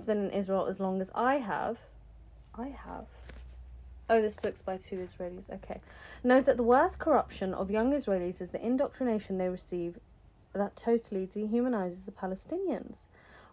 been in Israel as long as I have. Oh, this book's by 2 Israelis. Okay. Knows that the worst corruption of young Israelis is the indoctrination they receive that totally dehumanizes the Palestinians.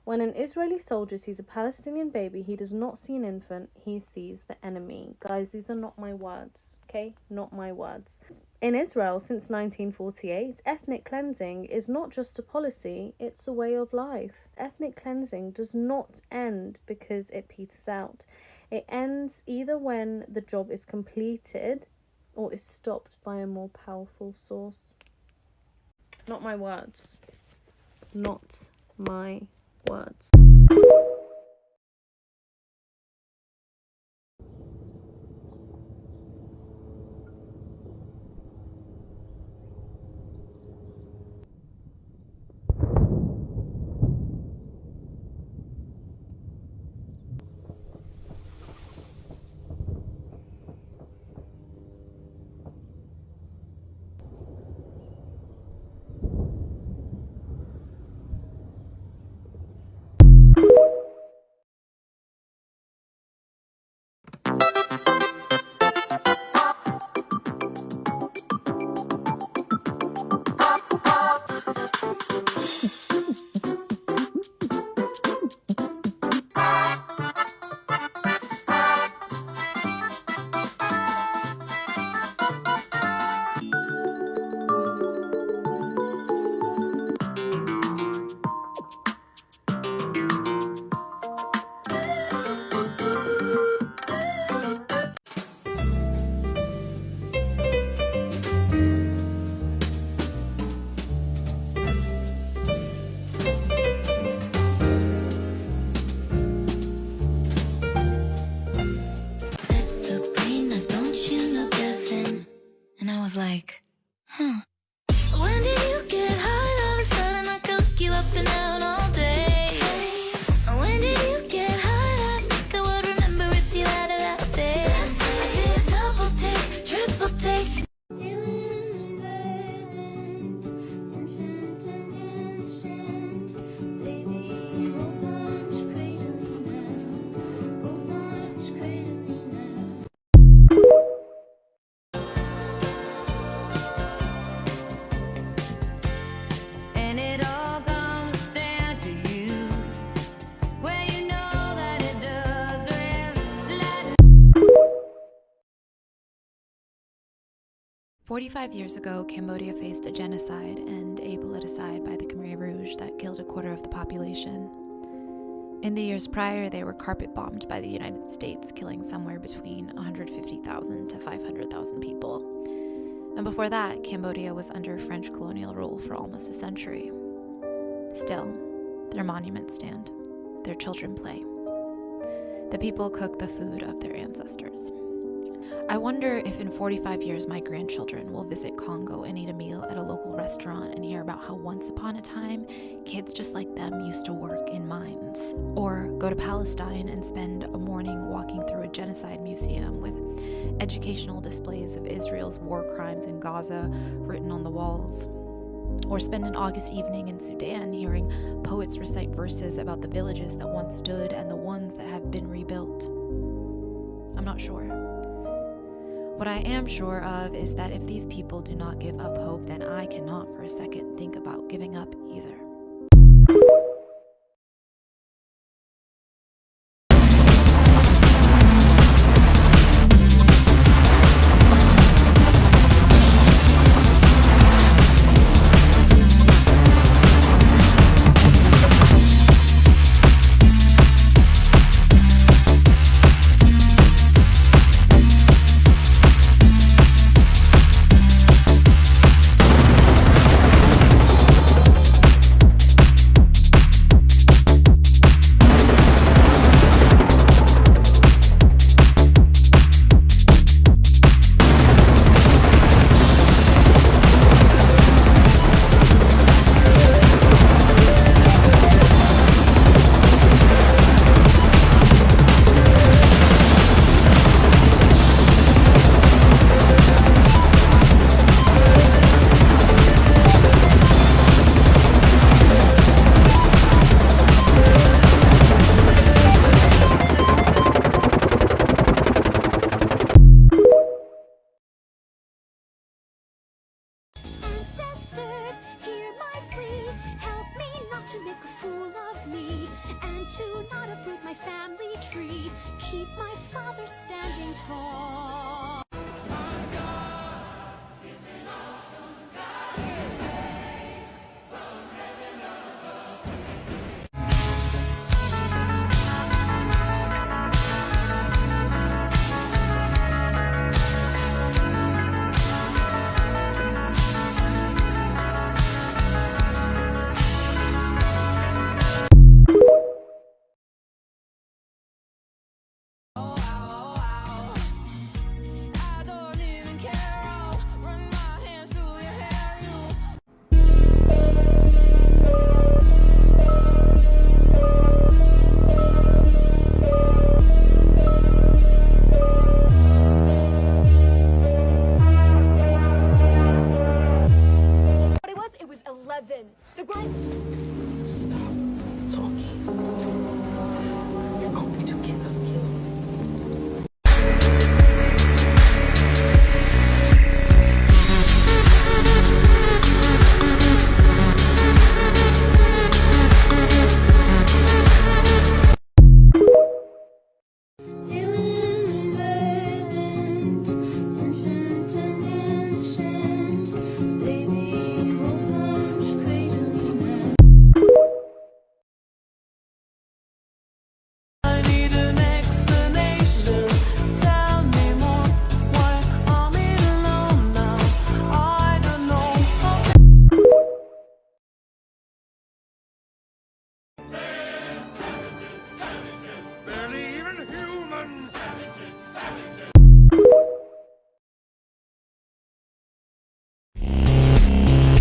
When an Israeli soldier sees a Palestinian baby, he does not see an infant, he sees the enemy. Guys, these are not my words, okay? Not my words. In Israel, since 1948, ethnic cleansing is not just a policy, it's a way of life. Ethnic cleansing does not end because it peters out. It ends either when the job is completed or is stopped by a more powerful source. Not my words. Not my words. Like, when did you get high? All of a sudden I could look you up and down all day. When did you get high? I think I would remember if you had it that day. I did a double take, triple take. "45 years ago, Cambodia faced a genocide and a politicide by the Khmer Rouge that killed 1/4 of the population. In the years prior, they were carpet bombed by the United States, killing somewhere between 150,000 to 500,000 people. And before that, Cambodia was under French colonial rule for almost a century. Still, their monuments stand, their children play. The people cook the food of their ancestors. I wonder if in 45 years my grandchildren will visit Congo and eat a meal at a local restaurant and hear about how once upon a time, kids just like them used to work in mines. Or go to Palestine and spend a morning walking through a genocide museum with educational displays of Israel's war crimes in Gaza written on the walls. Or spend an August evening in Sudan hearing poets recite verses about the villages that once stood and the ones that have been rebuilt. I'm not sure. What I am sure of is that if these people do not give up hope, then I cannot for a second think about giving up either. keep my father standing tall. It was 11. The grind. Stop talking. You're going to get us killed.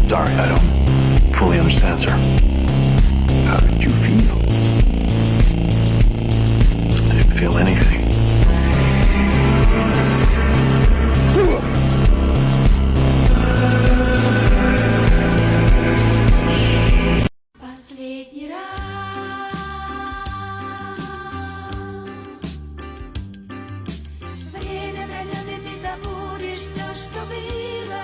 Sorry, I don't fully understand, sir. How did you feel? I didn't feel anything. Последний раз. Время пройдет, и ты забудешь все, что было.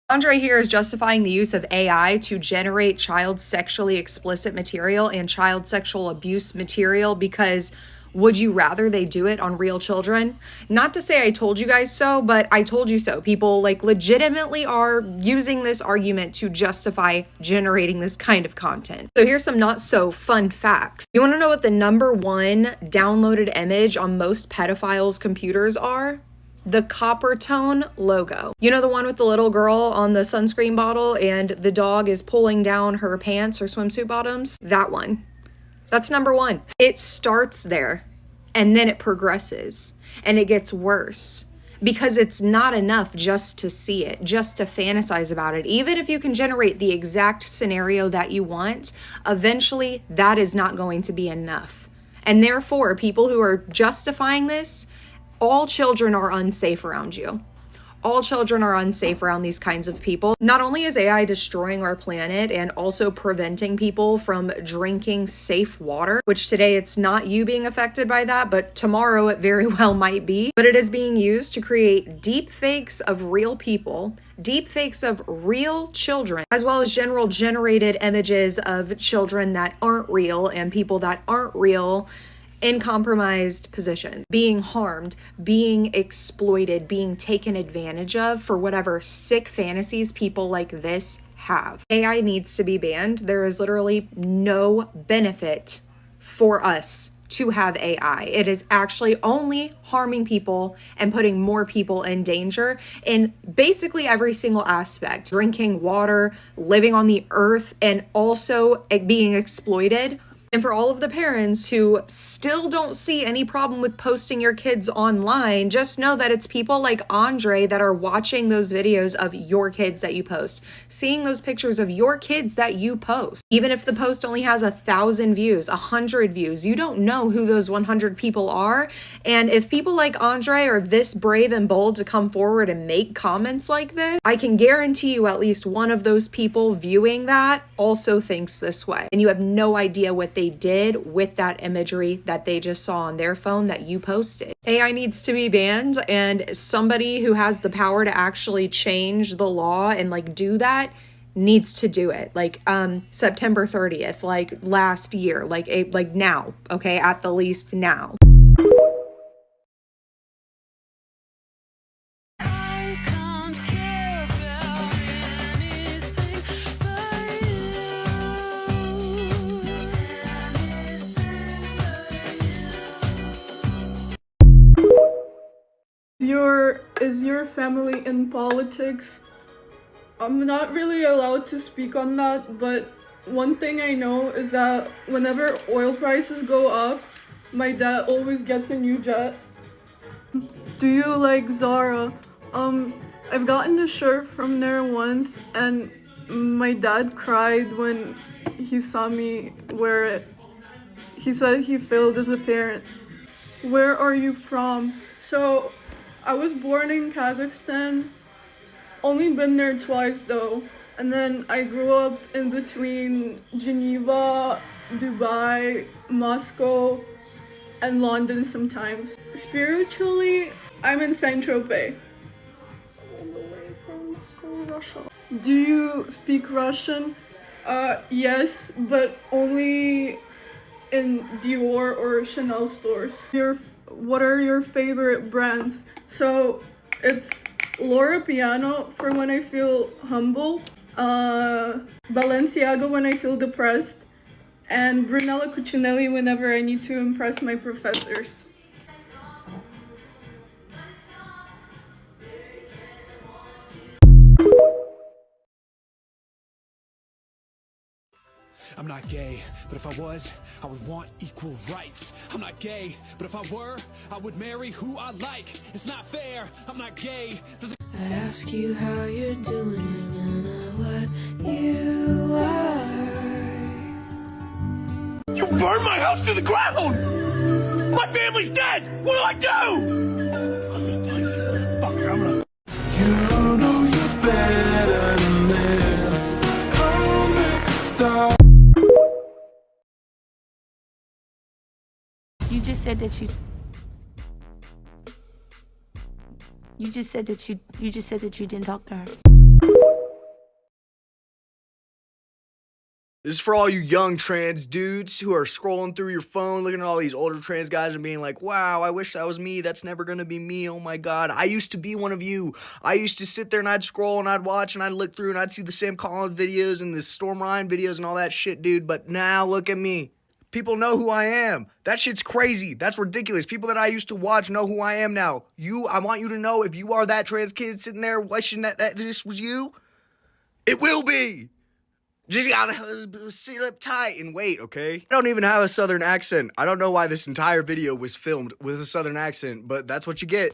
Andre here is justifying the use of AI to generate child sexually explicit material and child sexual abuse material because would you rather they do it on real children? Not to say I told you guys so, but I told you so. People like legitimately are using this argument to justify generating this kind of content. So here's some not so fun facts. You want to know what the #1 downloaded image on most pedophiles' computers are? The copper tone logo. You know, the one with the little girl on the sunscreen bottle and the dog is pulling down her pants or swimsuit bottoms? That one. That's #1. It starts there and then it progresses and it gets worse because it's not enough just to see it, just to fantasize about it. Even if you can generate the exact scenario that you want, eventually that is not going to be enough. And therefore, people who are justifying this, all children are unsafe around you. All children are unsafe around these kinds of people. Not only is AI destroying our planet and also preventing people from drinking safe water, which today it's not you being affected by that, but tomorrow it very well might be, but it is being used to create deep fakes of real people, deep fakes of real children, as well as general generated images of children that aren't real and people that aren't real in compromised positions, being harmed, being exploited, being taken advantage of for whatever sick fantasies people like this have. AI needs to be banned. There is literally no benefit for us to have AI. It is actually only harming people and putting more people in danger in basically every single aspect. Drinking water, living on the earth, and also being exploited. And for all of the parents who still don't see any problem with posting your kids online, just know that it's people like Andre that are watching those videos of your kids that you post, seeing those pictures of your kids that you post. Even if the post only has 1,000 views, 100 views, you don't know who those 100 people are. And if people like Andre are this brave and bold to come forward and make comments like this, I can guarantee you at least one of those people viewing that also thinks this way. And you have no idea what they they did with that imagery that they just saw on their phone that you posted. AI needs to be banned, and somebody who has the power to actually change the law and like do that needs to do it. Like September 30th, like last year, like now, okay, at the least now. Is your family in politics? I'm not really allowed to speak on that, but one thing I know is that whenever oil prices go up, my dad always gets a new jet. Do you like Zara? I've gotten a shirt from there once, and my dad cried when he saw me wear it. He said he failed as a parent. Where are you from? So, I was born in Kazakhstan. Only been there twice though. And then I grew up in between Geneva, Dubai, Moscow, and London sometimes. Spiritually, I'm in Saint-Tropez. All the way from Moscow, Russia. Do you speak Russian? Yes, but only in Dior or Chanel stores. What are your favorite brands? So it's Laura Piano for when I feel humble, Balenciaga when I feel depressed, and Brunello Cucinelli whenever I need to impress my professors. I'm not gay, but if I was, I would want equal rights. I'm not gay, but if I were, I would marry who I like. It's not fair, I'm not gay. I ask you how you're doing and what you are. You burned my house to the ground! My family's dead! What do I do? I'm gonna find you, motherfucker. I'm gonna... You know you're better than this. I'll make a stop. You just said that you just said that you didn't talk to her. This is for all you young trans dudes who are scrolling through your phone, looking at all these older trans guys and being like, wow, I wish that was me. That's never gonna be me. Oh my God. I used to be one of you. I used to sit there and I'd scroll and I'd watch and I'd look through and I'd see the Sam Collins videos and the Storm Ryan videos and all that shit, dude. But now look at me. People know who I am. That shit's crazy. That's ridiculous. People that I used to watch know who I am now. I want you to know if you are that trans kid sitting there wishing that this was you, it will be. Just gotta sit up tight and wait, okay? I don't even have a southern accent. I don't know why this entire video was filmed with a southern accent, but that's what you get.